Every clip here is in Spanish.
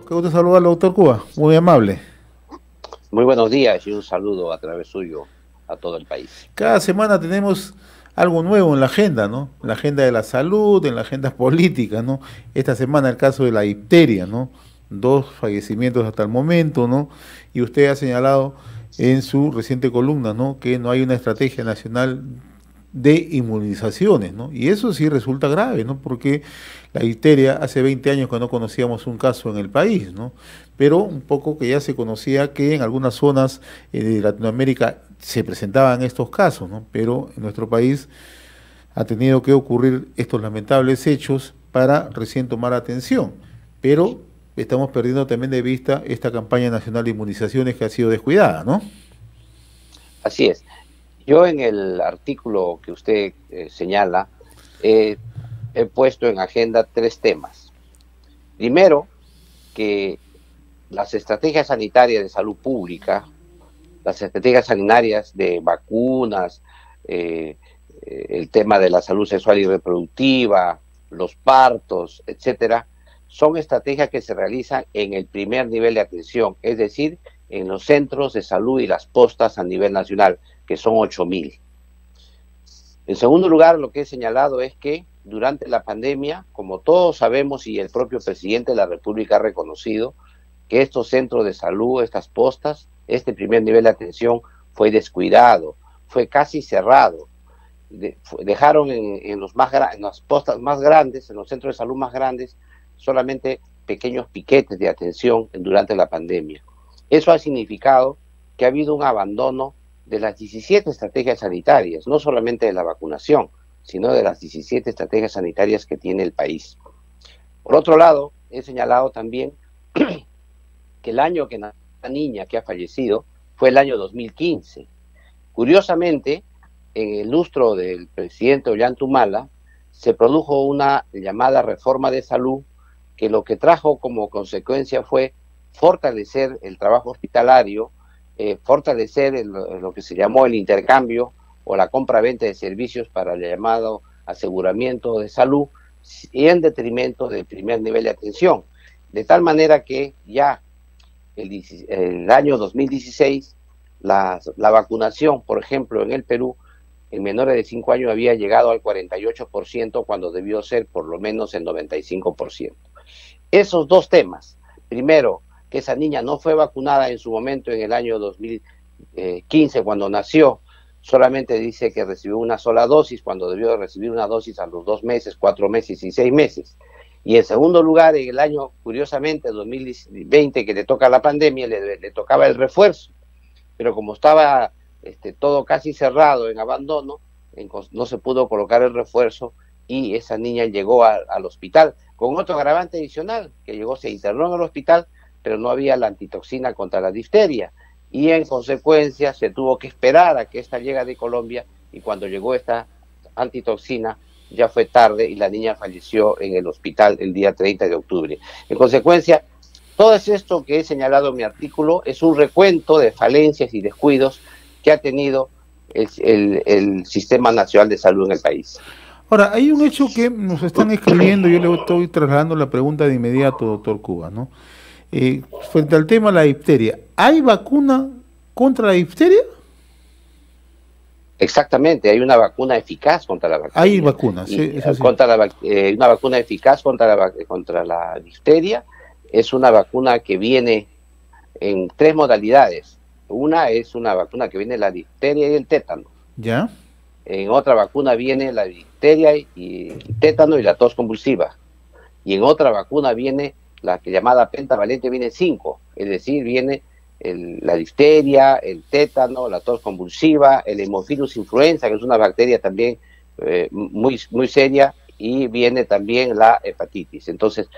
Qué gusto saludarlo, doctor Cuba, muy amable. Muy buenos días y un saludo a través suyo a todo el país. Cada semana tenemos algo nuevo en la agenda, ¿no? En la agenda de la salud, en la agenda política, ¿no? Esta semana el caso de la difteria, ¿no? 2 fallecimientos hasta el momento, ¿no? Y usted ha señalado en su reciente columna, ¿no?, que no hay una estrategia nacional de inmunizaciones, ¿no? Y eso sí resulta grave, ¿no? Porque la difteria hace 20 años que no conocíamos un caso en el país, ¿no? Pero un poco que ya se conocía que en algunas zonas de Latinoamérica se presentaban estos casos, ¿no? Pero en nuestro país ha tenido que ocurrir estos lamentables hechos para recién tomar atención. Pero estamos perdiendo también de vista esta campaña nacional de inmunizaciones que ha sido descuidada, ¿no? Así es. Yo en el artículo que usted señala, he puesto en agenda 3 temas. Primero, que las estrategias sanitarias de salud pública, las estrategias sanitarias de vacunas, el tema de la salud sexual y reproductiva, los partos, etcétera, son estrategias que se realizan en el primer nivel de atención, es decir, en los centros de salud y las postas a nivel nacional, que son 8.000. En segundo lugar, lo que he señalado es que durante la pandemia, como todos sabemos y el propio presidente de la República ha reconocido, que estos centros de salud, estas postas, este primer nivel de atención fue descuidado, fue casi cerrado. Dejaron en las postas más grandes, en los centros de salud más grandes, solamente pequeños piquetes de atención durante la pandemia. Eso ha significado que ha habido un abandono de las 17 estrategias sanitarias, no solamente de la vacunación, sino de las 17 estrategias sanitarias que tiene el país. Por otro lado, he señalado también que el año que nació la niña que ha fallecido fue el año 2015. Curiosamente, en el lustro del presidente Ollanta se produjo una llamada reforma de salud que lo que trajo como consecuencia fue fortalecer el trabajo hospitalario, fortalecer lo que se llamó el intercambio o la compra-venta de servicios para el llamado aseguramiento de salud y en detrimento del primer nivel de atención. De tal manera que ya el año 2016 la vacunación, por ejemplo, en el Perú, en menores de 5 años había llegado al 48% cuando debió ser por lo menos el 95%. Esos 2 temas, primero, que esa niña no fue vacunada en su momento en el año 2015 cuando nació, solamente dice que recibió una sola dosis cuando debió recibir una dosis a los 2 meses, 4 meses y 6 meses. Y en segundo lugar, en el año, curiosamente, 2020, que le toca la pandemia, le tocaba el refuerzo, pero como estaba todo casi cerrado en abandono, no se pudo colocar el refuerzo y esa niña llegó al hospital con otro agravante adicional, que se internó en el hospital, pero no había la antitoxina contra la difteria y en consecuencia se tuvo que esperar a que esta llegue de Colombia y cuando llegó esta antitoxina ya fue tarde y la niña falleció en el hospital el día 30 de octubre. En consecuencia, todo esto que he señalado en mi artículo es un recuento de falencias y descuidos que ha tenido el Sistema Nacional de Salud en el país. Ahora, hay un hecho que nos están escribiendo, yo le estoy trasladando la pregunta de inmediato, doctor Cuba, ¿no? Frente al tema de la difteria, ¿hay vacuna contra la difteria? Exactamente, hay una vacuna eficaz contra la bacteria. Hay vacunas, sí, eso sí. Una vacuna eficaz contra la difteria. Es una vacuna que viene en 3 modalidades. Una es una vacuna que viene la difteria y el tétano. ¿Ya? En otra vacuna viene la difteria y el tétano y la tos convulsiva. Y en otra vacuna viene la que llamada pentavalente, viene 5, es decir, viene la difteria, el tétano, la tos convulsiva, el Haemophilus influenza, que es una bacteria también muy, muy seria, y viene también la hepatitis. Entonces,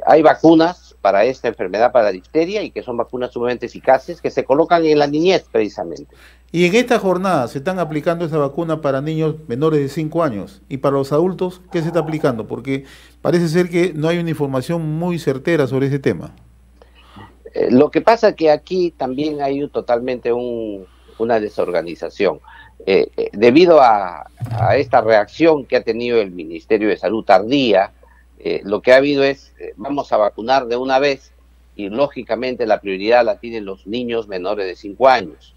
hay vacunas para esta enfermedad, para la difteria, y que son vacunas sumamente eficaces, que se colocan en la niñez precisamente. Y en esta jornada se están aplicando esa vacuna para niños menores de 5 años. ¿Y para los adultos qué se está aplicando? Porque parece ser que no hay una información muy certera sobre ese tema. Lo que pasa es que aquí también hay totalmente una desorganización. Debido a esta reacción que ha tenido el Ministerio de Salud tardía, lo que ha habido es, vamos a vacunar de una vez, y lógicamente la prioridad la tienen los niños menores de 5 años.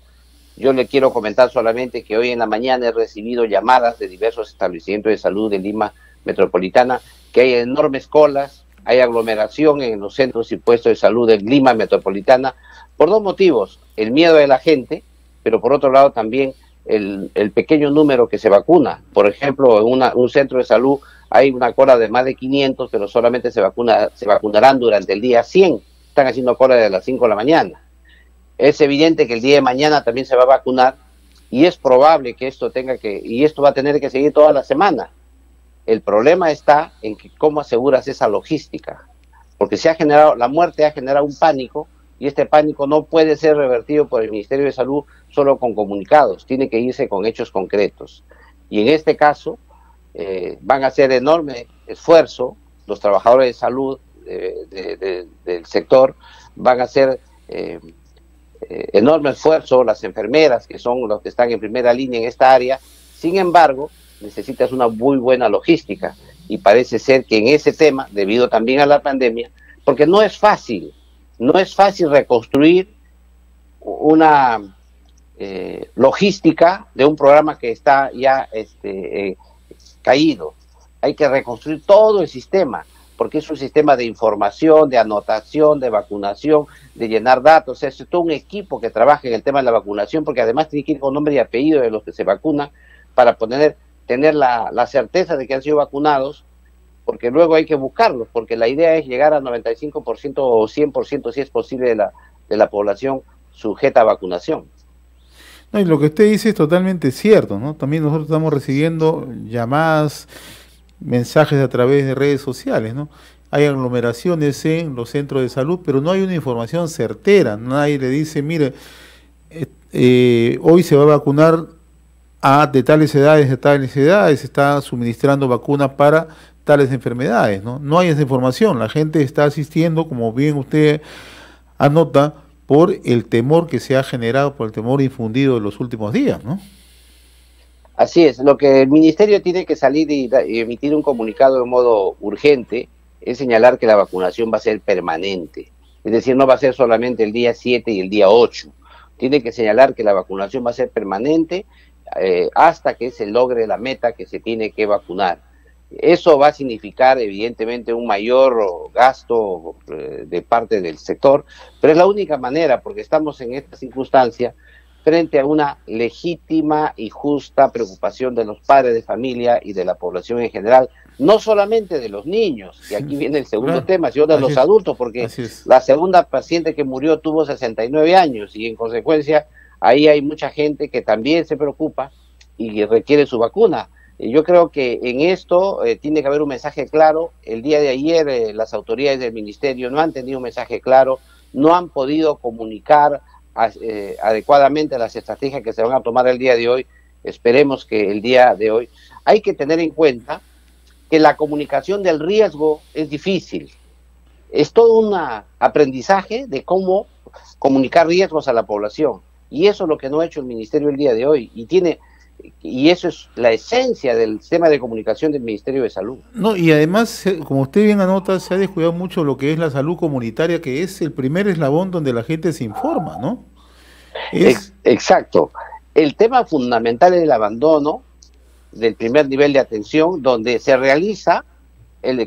Yo le quiero comentar solamente que hoy en la mañana he recibido llamadas de diversos establecimientos de salud de Lima Metropolitana, que hay enormes colas, hay aglomeración en los centros y puestos de salud de Lima Metropolitana, por dos motivos: el miedo de la gente, pero por otro lado también el pequeño número que se vacuna. Por ejemplo, en un centro de salud hay una cola de más de 500, pero solamente se vacunarán durante el día 100. Están haciendo cola de las 5 de la mañana. Es evidente que el día de mañana también se va a vacunar, y es probable que esto va a tener que seguir toda la semana. El problema está en que cómo aseguras esa logística, porque la muerte ha generado un pánico, y este pánico no puede ser revertido por el Ministerio de Salud solo con comunicados, tiene que irse con hechos concretos. Y en este caso van a hacer enorme esfuerzo los trabajadores de salud del sector, van a hacer enorme esfuerzo las enfermeras, que son los que están en primera línea en esta área. Sin embargo, necesitas una muy buena logística, y parece ser que en ese tema, debido también a la pandemia, porque no es fácil reconstruir una logística de un programa que está ya caído. Hay que reconstruir todo el sistema, porque es un sistema de información, de anotación, de vacunación, de llenar datos. Es todo un equipo que trabaja en el tema de la vacunación, porque además tiene que ir con nombre y apellido de los que se vacunan para tener la certeza de que han sido vacunados, porque luego hay que buscarlos, porque la idea es llegar a 95% o 100%, si es posible, de la población sujeta a vacunación. No, y lo que usted dice es totalmente cierto, ¿no? También nosotros estamos recibiendo llamadas, mensajes a través de redes sociales, ¿no? Hay aglomeraciones en los centros de salud, pero no hay una información certera. Nadie le dice, mire, hoy se va a vacunar de tales edades, se está suministrando vacunas para tales enfermedades, ¿no? No hay esa información. La gente está asistiendo, como bien usted anota, por el temor que se ha generado, por el temor infundido en los últimos días, ¿no? Así es, lo que el ministerio tiene que salir y emitir un comunicado de modo urgente es señalar que la vacunación va a ser permanente, es decir, no va a ser solamente el día 7 y el día 8, tiene que señalar que la vacunación va a ser permanente hasta que se logre la meta que se tiene que vacunar. Eso va a significar evidentemente un mayor gasto de parte del sector, pero es la única manera, porque estamos en esta circunstancia frente a una legítima y justa preocupación de los padres de familia y de la población en general, no solamente de los niños, y aquí viene el segundo tema, sino de los adultos, porque la segunda paciente que murió tuvo 69 años, y en consecuencia ahí hay mucha gente que también se preocupa y requiere su vacuna. Yo creo que en esto tiene que haber un mensaje claro. El día de ayer las autoridades del ministerio no han tenido un mensaje claro, no han podido comunicar adecuadamente las estrategias que se van a tomar el día de hoy. Esperemos que el día de hoy. Hay que tener en cuenta que la comunicación del riesgo es difícil. Es todo un aprendizaje de cómo comunicar riesgos a la población. Y eso es lo que no ha hecho el ministerio el día de hoy. Y eso es la esencia del sistema de comunicación del Ministerio de Salud. No, y además, como usted bien anota, se ha descuidado mucho lo que es la salud comunitaria, que es el primer eslabón donde la gente se informa, ¿no? Exacto. El tema fundamental es el abandono del primer nivel de atención, donde se realiza,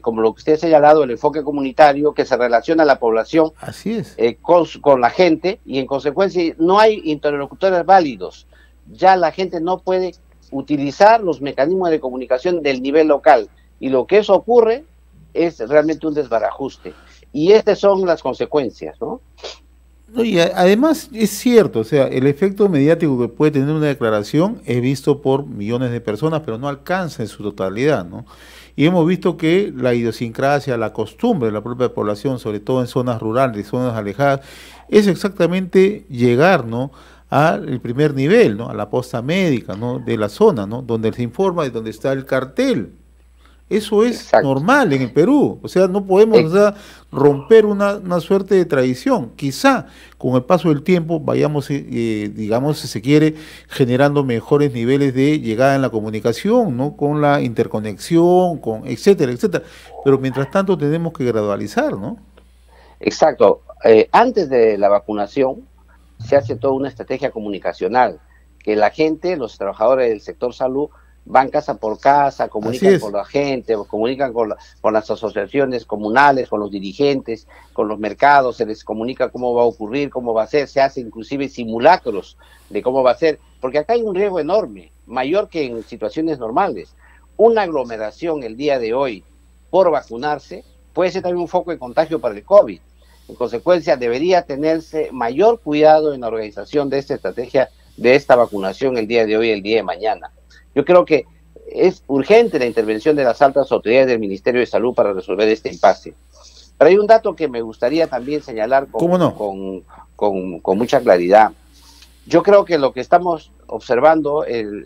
como lo que usted ha señalado, el enfoque comunitario que se relaciona a la población. Así es. Con la gente, y en consecuencia no hay interlocutores válidos. Ya la gente no puede utilizar los mecanismos de comunicación del nivel local, y lo que eso ocurre es realmente un desbarajuste, y estas son las consecuencias, ¿no? No, y además es cierto, o sea, el efecto mediático que puede tener una declaración es visto por millones de personas, pero no alcanza en su totalidad, ¿no? Y hemos visto que la idiosincrasia, la costumbre de la propia población, sobre todo en zonas rurales, zonas alejadas, es exactamente llegar, ¿no?, al primer nivel, ¿no?, a la posta médica, ¿no?, de la zona, ¿no?, donde se informa y donde está el cartel. Eso es exacto. normal en el Perú. O sea, no podemos, Eh, o sea, romper una suerte de tradición. Quizá con el paso del tiempo vayamos, digamos, si se quiere, generando mejores niveles de llegada en la comunicación, ¿no? Con la interconexión, con etcétera, etcétera. Pero mientras tanto tenemos que gradualizar, ¿no? Exacto. Antes de la vacunación se hace toda una estrategia comunicacional, que la gente, los trabajadores del sector salud, van casa por casa, Así comunican con es. la gente, comunican con las asociaciones comunales, con los dirigentes, con los mercados, se les comunica cómo va a ocurrir, cómo va a ser, se hace inclusive simulacros de cómo va a ser, porque acá hay un riesgo enorme, mayor que en situaciones normales. Una aglomeración el día de hoy por vacunarse puede ser también un foco de contagio para el COVID. En consecuencia, debería tenerse mayor cuidado en la organización de esta estrategia, de esta vacunación el día de hoy y el día de mañana. Yo creo que es urgente la intervención de las altas autoridades del Ministerio de Salud para resolver este impasse. Pero hay un dato que me gustaría también señalar ¿Cómo no? con mucha claridad. Yo creo que lo que estamos observando en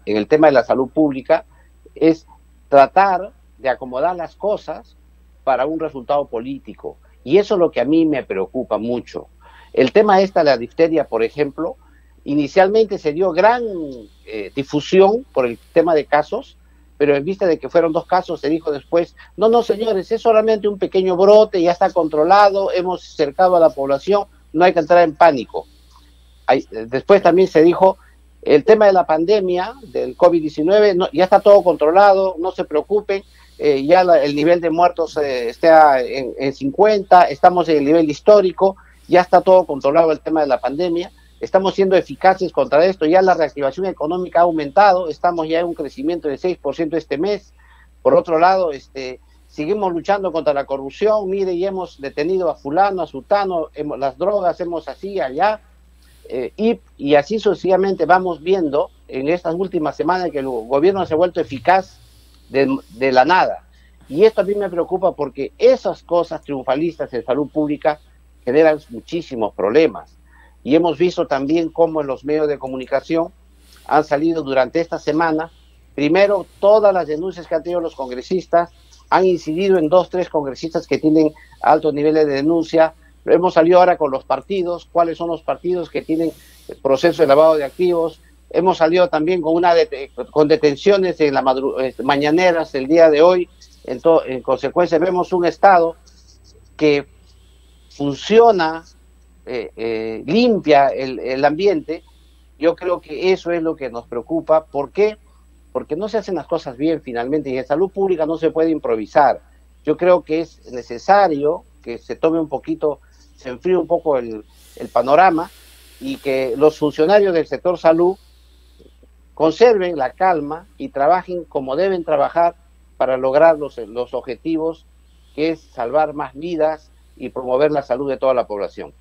el tema de la salud pública es tratar de acomodar las cosas para un resultado político. Y eso es lo que a mí me preocupa mucho. El tema de la difteria, por ejemplo, inicialmente se dio gran difusión por el tema de casos, pero en vista de que fueron 2 casos, se dijo después, no, no, señores, es solamente un pequeño brote, ya está controlado, hemos cercado a la población, no hay que entrar en pánico. Después también se dijo, el tema de la pandemia, del COVID-19, no, ya está todo controlado, no se preocupen, ya el nivel de muertos está en 50, estamos en el nivel histórico, ya está todo controlado el tema de la pandemia, estamos siendo eficaces contra esto, ya la reactivación económica ha aumentado, estamos ya en un crecimiento de 6% este mes. Por otro lado, seguimos luchando contra la corrupción, mire, ya hemos detenido a fulano, a sutano, las drogas, hemos así, allá, y así sucesivamente vamos viendo en estas últimas semanas que el gobierno se ha vuelto eficaz de la nada. Y esto a mí me preocupa porque esas cosas triunfalistas en salud pública generan muchísimos problemas. Y hemos visto también cómo en los medios de comunicación han salido durante esta semana, primero, todas las denuncias que han tenido los congresistas, han incidido en 2, 3 congresistas que tienen altos niveles de denuncia. Hemos salido ahora con los partidos, cuáles son los partidos que tienen proceso de lavado de activos. Hemos salido también con detenciones en mañaneras el día de hoy. En consecuencia, vemos un Estado que funciona, limpia el ambiente. Yo creo que eso es lo que nos preocupa. ¿Por qué? Porque no se hacen las cosas bien finalmente, y en salud pública no se puede improvisar. Yo creo que es necesario que se tome un poquito, se enfríe un poco el panorama, y que los funcionarios del sector salud conserven la calma y trabajen como deben trabajar para lograr los objetivos, que es salvar más vidas y promover la salud de toda la población.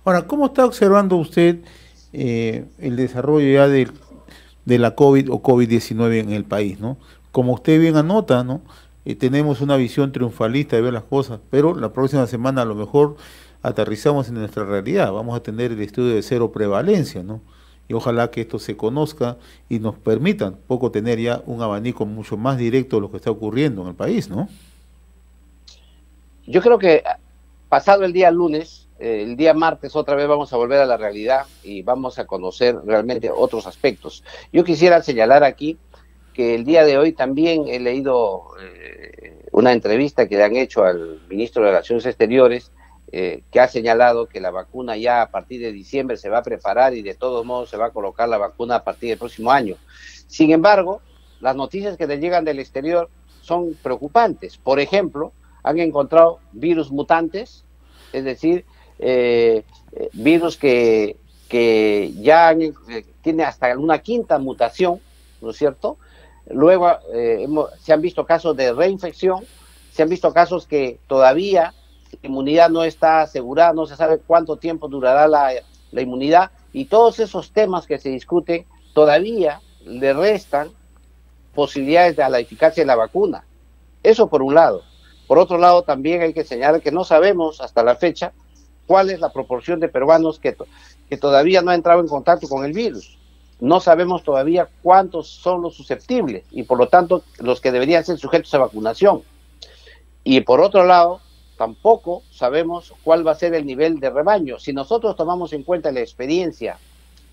Ahora, ¿cómo está observando usted el desarrollo ya de la COVID o COVID-19 en el país, ¿no? Como usted bien anota, ¿no? Tenemos una visión triunfalista de ver las cosas, pero la próxima semana a lo mejor aterrizamos en nuestra realidad. Vamos a tener el estudio de cero prevalencia, ¿no? Y ojalá que esto se conozca y nos permita un poco tener ya un abanico mucho más directo de lo que está ocurriendo en el país, ¿no? Yo creo que pasado el día lunes, el día martes otra vez vamos a volver a la realidad y vamos a conocer realmente otros aspectos. Yo quisiera señalar aquí que el día de hoy también he leído una entrevista que le han hecho al ministro de Relaciones Exteriores, que ha señalado que la vacuna ya a partir de diciembre se va a preparar y de todos modos se va a colocar la vacuna a partir del próximo año. Sin embargo, las noticias que le llegan del exterior son preocupantes. Por ejemplo, han encontrado virus mutantes, es decir, virus que ya tiene hasta una quinta mutación, ¿no es cierto? Luego se han visto casos de reinfección, se han visto casos que todavía la inmunidad no está asegurada, no se sabe cuánto tiempo durará la inmunidad, y todos esos temas que se discuten todavía le restan posibilidades a la eficacia de la vacuna. Eso por un lado. Por otro lado, también hay que señalar que no sabemos hasta la fecha cuál es la proporción de peruanos que todavía no ha entrado en contacto con el virus. no sabemos todavía cuántos son los susceptibles y por lo tanto los que deberían ser sujetos a vacunación. Y por otro lado, tampoco sabemos cuál va a ser el nivel de rebaño. Si nosotros tomamos en cuenta la experiencia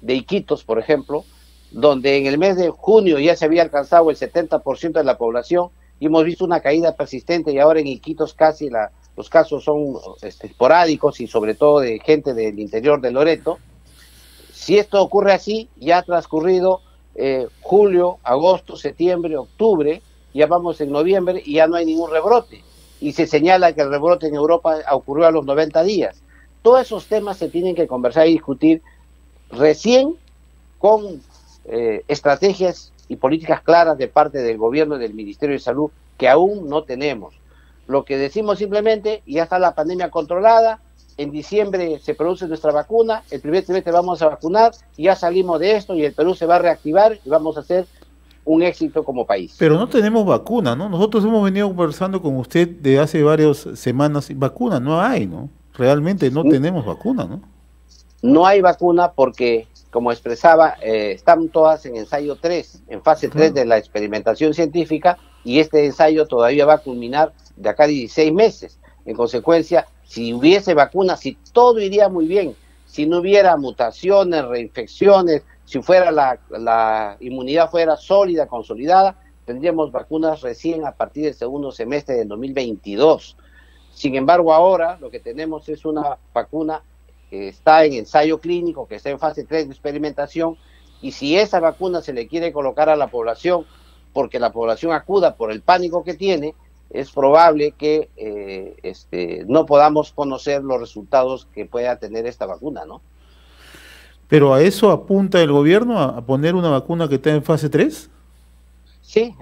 de Iquitos, por ejemplo, donde en el mes de junio ya se había alcanzado el 70% de la población y hemos visto una caída persistente, y ahora en Iquitos casi los casos son esporádicos y sobre todo de gente del interior de Loreto. Si esto ocurre así, ya ha transcurrido julio, agosto, septiembre, octubre, ya vamos en noviembre y ya no hay ningún rebrote. Y se señala que el rebrote en Europa ocurrió a los 90 días. Todos esos temas se tienen que conversar y discutir recién con estrategias y políticas claras de parte del gobierno y del Ministerio de Salud, que aún no tenemos. Lo que decimos simplemente, ya está la pandemia controlada, en diciembre se produce nuestra vacuna, el primer trimestre vamos a vacunar, y ya salimos de esto y el Perú se va a reactivar y vamos a hacer un éxito como país. Pero no tenemos vacuna, ¿no? Nosotros hemos venido conversando con usted de hace varias semanas, y vacuna no hay, ¿no? Realmente no tenemos vacuna, ¿no? No hay vacuna porque, como expresaba, están todas en ensayo 3, en fase 3 de la experimentación científica, y este ensayo todavía va a culminar de acá a 16 meses. En consecuencia, si hubiese vacuna, si todo iría muy bien, si no hubiera mutaciones, reinfecciones, si fuera la inmunidad fuera sólida, consolidada, tendríamos vacunas recién a partir del segundo semestre del 2022. Sin embargo, ahora lo que tenemos es una vacuna que está en ensayo clínico, que está en fase 3 de experimentación, y si esa vacuna se le quiere colocar a la población, porque la población acuda por el pánico que tiene, es probable que no podamos conocer los resultados que pueda tener esta vacuna, ¿no? ¿Pero a eso apunta el gobierno, a poner una vacuna que está en fase 3? Sí,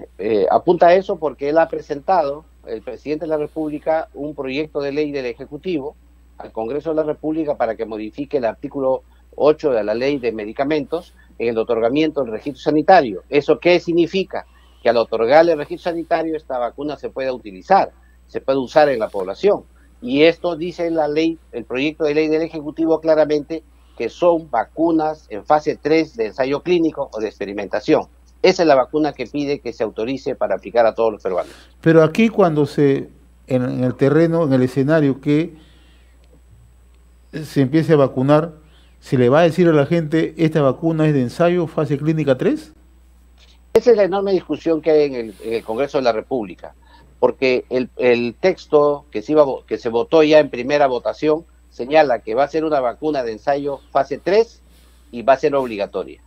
apunta a eso porque él ha presentado, el presidente de la República, un proyecto de ley del Ejecutivo al Congreso de la República para que modifique el artículo 8 de la Ley de Medicamentos en el otorgamiento del registro sanitario. ¿Eso qué significa? Que al otorgarle el registro sanitario esta vacuna se puede utilizar, se puede usar en la población. Y esto dice la ley, el proyecto de ley del Ejecutivo claramente, que son vacunas en fase 3 de ensayo clínico o de experimentación. Esa es la vacuna que pide que se autorice para aplicar a todos los peruanos. Pero aquí cuando en el terreno, en el escenario que se empiece a vacunar, ¿se le va a decir a la gente esta vacuna es de ensayo fase clínica 3? Esa es la enorme discusión que hay en el Congreso de la República, porque el texto que se votó ya en primera votación señala que va a ser una vacuna de ensayo fase 3 y va a ser obligatoria.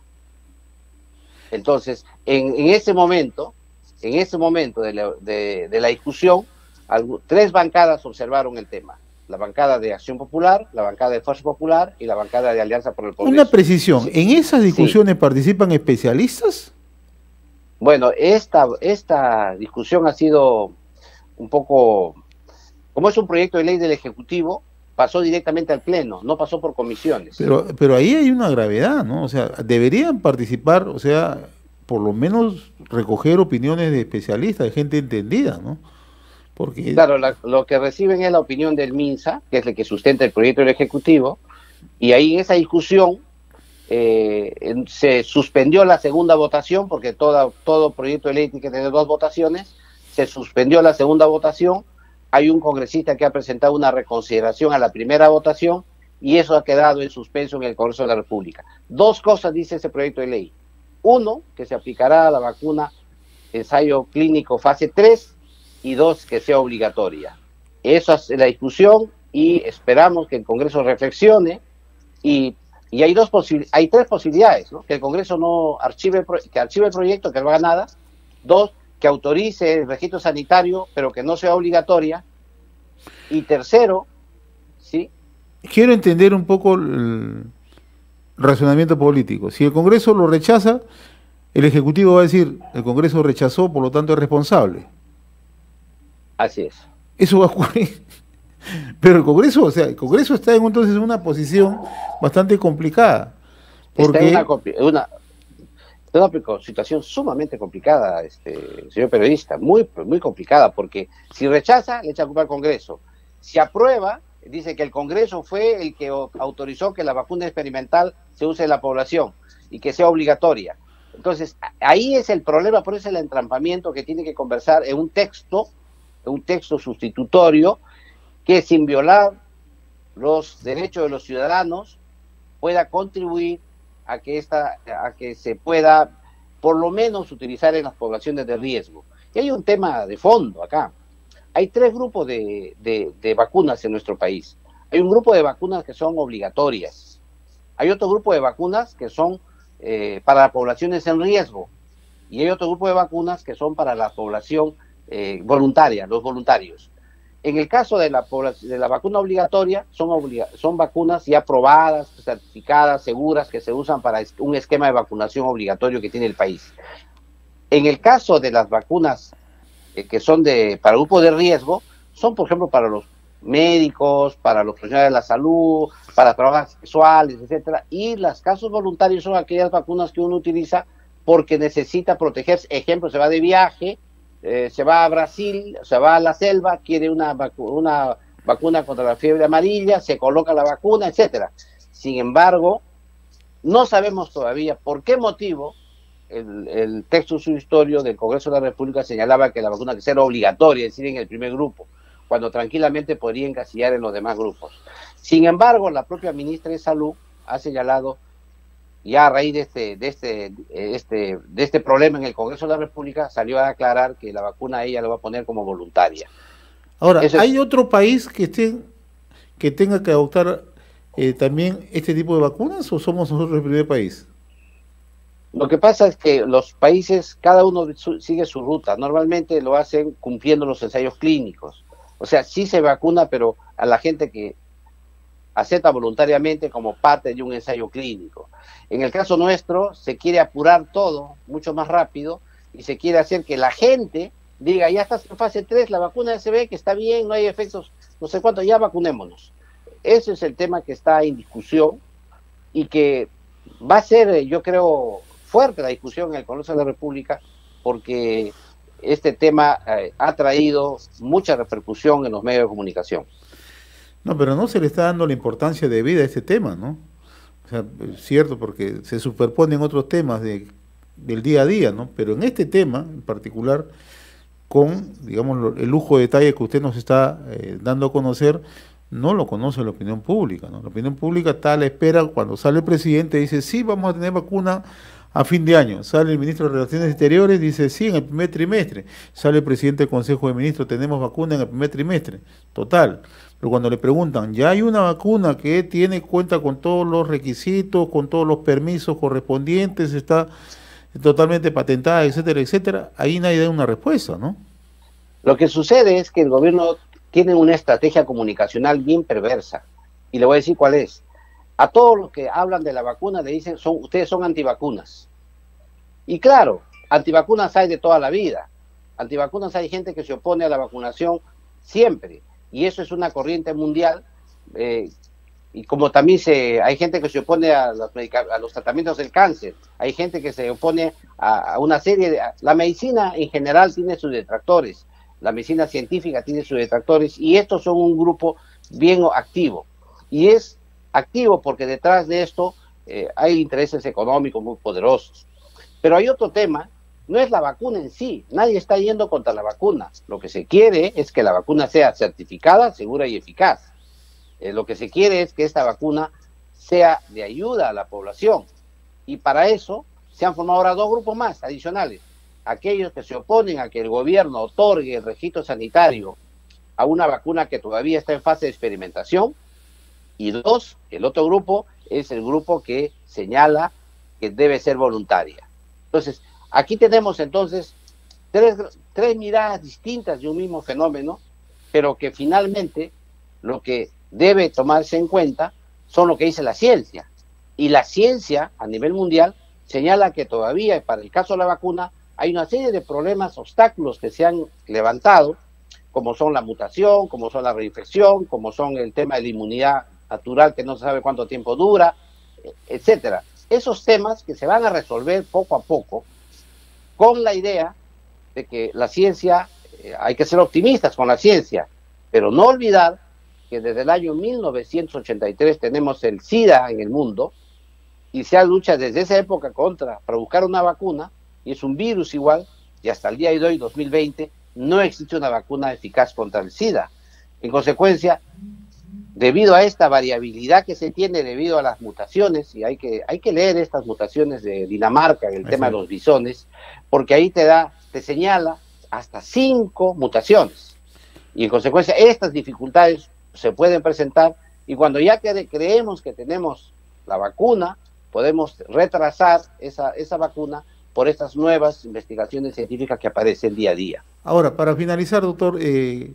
Entonces, en ese momento de la discusión, tres bancadas observaron el tema. La bancada de Acción Popular, la bancada de Fuerza Popular y la bancada de Alianza por el Progreso. Una precisión, sí. ¿En esas discusiones participan especialistas? Bueno, esta discusión ha sido un poco, como es un proyecto de ley del Ejecutivo, pasó directamente al Pleno, no pasó por comisiones. Pero ahí hay una gravedad, ¿no? O sea, deberían participar, o sea, por lo menos recoger opiniones de especialistas, de gente entendida, ¿no? Porque... Claro, lo que reciben es la opinión del MINSA, que es el que sustenta el proyecto del Ejecutivo, y ahí en esa discusión se suspendió la segunda votación, porque todo proyecto de ley tiene que tener dos votaciones, se suspendió la segunda votación, hay un congresista que ha presentado una reconsideración a la primera votación, y eso ha quedado en suspenso en el Congreso de la República. Dos cosas dice ese proyecto de ley. Uno, que se aplicará a la vacuna ensayo clínico fase 3, y dos, que sea obligatoria. Esa es la discusión y esperamos que el Congreso reflexione y hay tres posibilidades, ¿no? Que el Congreso no archive el proyecto, que no haga nada. Dos, que autorice el registro sanitario, pero que no sea obligatoria. Y tercero, ¿sí? Quiero entender un poco el razonamiento político. Si el Congreso lo rechaza, el Ejecutivo va a decir, el Congreso rechazó, por lo tanto es responsable. Así es. Eso va a ocurrir. Pero el Congreso, el Congreso está entonces en una posición bastante complicada. Porque... Está en una situación sumamente complicada, señor periodista, muy complicada, porque si rechaza, le echa culpa al Congreso. Si aprueba, dice que el Congreso fue el que autorizó que la vacuna experimental se use en la población. y que sea obligatoria. Entonces, ahí es el problema, por eso el entrampamiento que tiene que conversar en un texto sustitutorio que sin violar los derechos de los ciudadanos pueda contribuir a que se pueda por lo menos utilizar en las poblaciones de riesgo. Y hay un tema de fondo acá. Hay tres grupos de vacunas en nuestro país. Hay un grupo de vacunas que son obligatorias. Hay otro grupo de vacunas que son para poblaciones en riesgo. Y hay otro grupo de vacunas que son para la población voluntaria, los voluntarios. En el caso de la vacuna obligatoria, son vacunas ya probadas, certificadas, seguras, que se usan para un esquema de vacunación obligatorio que tiene el país. En el caso de las vacunas que son para grupos de riesgo, son, por ejemplo, para los médicos, para los profesionales de la salud, para trabajadores sexuales, etcétera. Y los casos voluntarios son aquellas vacunas que uno utiliza porque necesita protegerse. Ejemplo, se va de viaje, se va a Brasil, se va a la selva, quiere una vacuna contra la fiebre amarilla, se coloca la vacuna, etcétera. Sin embargo, no sabemos todavía por qué motivo el texto sustitutorio del Congreso de la República señalaba que la vacuna debe ser obligatoria, es decir, en el primer grupo, cuando tranquilamente podría encasillar en los demás grupos. Sin embargo, la propia ministra de Salud ha señalado, ya a raíz de este problema en el Congreso de la República, salió a aclarar que la vacuna ella la va a poner como voluntaria. Ahora, ¿hay otro país que tenga que adoptar también este tipo de vacunas o somos nosotros el primer país? Lo que pasa es que los países, cada uno sigue su ruta. Normalmente lo hacen cumpliendo los ensayos clínicos. O sea, sí se vacuna, pero a la gente que acepta voluntariamente como parte de un ensayo clínico. En el caso nuestro, se quiere apurar todo mucho más rápido y se quiere hacer que la gente diga, ya estás en fase 3, la vacuna ya se ve que está bien, no hay efectos, no sé cuánto, ya vacunémonos. Ese es el tema que está en discusión y que va a ser, yo creo, fuerte la discusión en el Congreso de la República, porque este tema ha traído mucha repercusión en los medios de comunicación. No, pero no se le está dando la importancia debida a este tema, ¿no? O sea, es cierto, porque se superponen otros temas del día a día, ¿no? Pero en este tema en particular, con, digamos, el lujo de detalle que usted nos está dando a conocer, no lo conoce la opinión pública, ¿no? La opinión pública está a la espera cuando sale el presidente, dice, sí, vamos a tener vacuna a fin de año. Sale el ministro de Relaciones Exteriores, dice, sí, en el primer trimestre. Sale el presidente del Consejo de Ministros, tenemos vacuna en el primer trimestre. Total. Pero cuando le preguntan, ya hay una vacuna que cuenta con todos los requisitos, con todos los permisos correspondientes, está totalmente patentada, etcétera, etcétera, ahí nadie da una respuesta, ¿no? Lo que sucede es que el gobierno tiene una estrategia comunicacional bien perversa. Y le voy a decir cuál es. A todos los que hablan de la vacuna le dicen, ustedes son antivacunas. Y claro, antivacunas hay de toda la vida. Antivacunas hay gente que se opone a la vacunación siempre. Y eso es una corriente mundial. Y como también hay gente que se opone a los tratamientos del cáncer. Hay gente que se opone a una serie de... La medicina en general tiene sus detractores. La medicina científica tiene sus detractores. Y estos son un grupo bien activo. Y es activo porque detrás de esto hay intereses económicos muy poderosos. Pero hay otro tema, no es la vacuna en sí, nadie está yendo contra la vacuna. Lo que se quiere es que la vacuna sea certificada, segura y eficaz. Lo que se quiere es que esta vacuna sea de ayuda a la población. Y para eso se han formado ahora dos grupos más adicionales. Aquellos que se oponen a que el gobierno otorgue el registro sanitario a una vacuna que todavía está en fase de experimentación. Y dos, el otro grupo es el grupo que señala que debe ser voluntaria. Entonces, aquí tenemos entonces tres miradas distintas de un mismo fenómeno, pero que finalmente lo que debe tomarse en cuenta son lo que dice la ciencia. Y la ciencia a nivel mundial señala que todavía, para el caso de la vacuna, hay una serie de problemas, obstáculos que se han levantado, como son la mutación, como son la reinfección, como son el tema de la inmunidad natural que no se sabe cuánto tiempo dura, etcétera. Esos temas que se van a resolver poco a poco con la idea de que la ciencia, hay que ser optimistas con la ciencia, pero no olvidar que desde el año 1983 tenemos el SIDA en el mundo y se lucha desde esa época para buscar una vacuna, y es un virus igual, y hasta el día de hoy, 2020, no existe una vacuna eficaz contra el SIDA. En consecuencia, debido a esta variabilidad que se tiene, debido a las mutaciones, y hay que leer estas mutaciones de Dinamarca, en el tema de los bisones, porque ahí te señala hasta 5 mutaciones. Y en consecuencia, estas dificultades se pueden presentar, y cuando ya creemos que tenemos la vacuna, podemos retrasar esa vacuna por estas nuevas investigaciones científicas que aparecen día a día. Ahora, para finalizar, doctor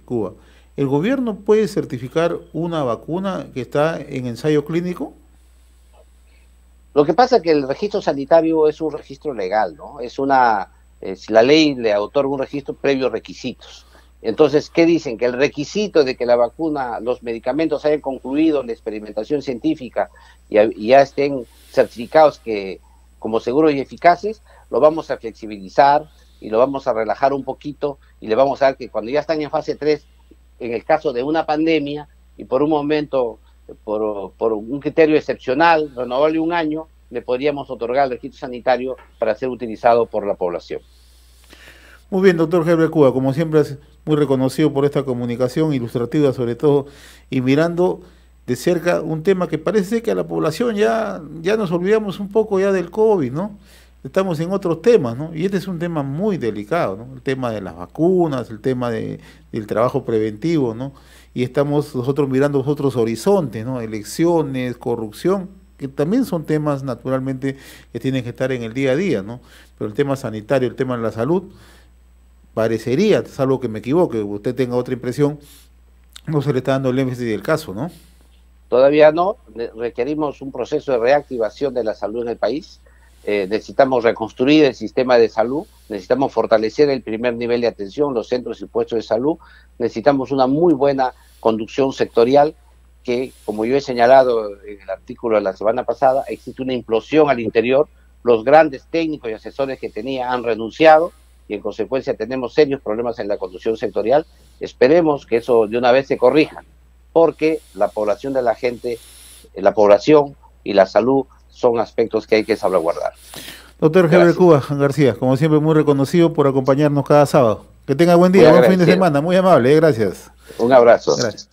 Cuba, ¿el gobierno puede certificar una vacuna que está en ensayo clínico? Lo que pasa es que el registro sanitario es un registro legal, ¿no? La ley le otorga un registro previo requisitos. Entonces, ¿qué dicen? Que el requisito de que la vacuna, los medicamentos hayan concluido la experimentación científica y ya estén certificados como seguros y eficaces, lo vamos a flexibilizar y lo vamos a relajar un poquito, y le vamos a dar que cuando ya están en fase 3, en el caso de una pandemia, y por un momento, por un criterio excepcional, renovable un año, le podríamos otorgar el registro sanitario para ser utilizado por la población. Muy bien, doctor Herbert Cuba, como siempre es muy reconocido por esta comunicación ilustrativa sobre todo, y mirando de cerca un tema que parece que a la población ya nos olvidamos un poco ya del COVID, ¿no? Estamos en otros temas, ¿no? Y este es un tema muy delicado, ¿no? El tema de las vacunas, el tema del trabajo preventivo, ¿no? Y estamos nosotros mirando otros horizontes, ¿no? Elecciones, corrupción, que también son temas naturalmente que tienen que estar en el día a día, ¿no? Pero el tema sanitario, el tema de la salud, parecería, salvo que me equivoque, usted tenga otra impresión, no se le está dando el énfasis del caso, ¿no? Todavía no, requerimos un proceso de reactivación de la salud en el país. Necesitamos reconstruir el sistema de salud, necesitamos fortalecer el primer nivel de atención, los centros y puestos de salud, necesitamos una muy buena conducción sectorial, que, como yo he señalado en el artículo de la semana pasada, existe una implosión al interior, los grandes técnicos y asesores que tenía han renunciado, y en consecuencia tenemos serios problemas en la conducción sectorial. Esperemos que eso de una vez se corrija, porque la población de la gente, la población y la salud son aspectos que hay que salvaguardar. Doctor Herbert Cuba García, como siempre muy reconocido por acompañarnos cada sábado. Que tenga buen día, buen fin de semana, muy amable, gracias. Un abrazo. Gracias.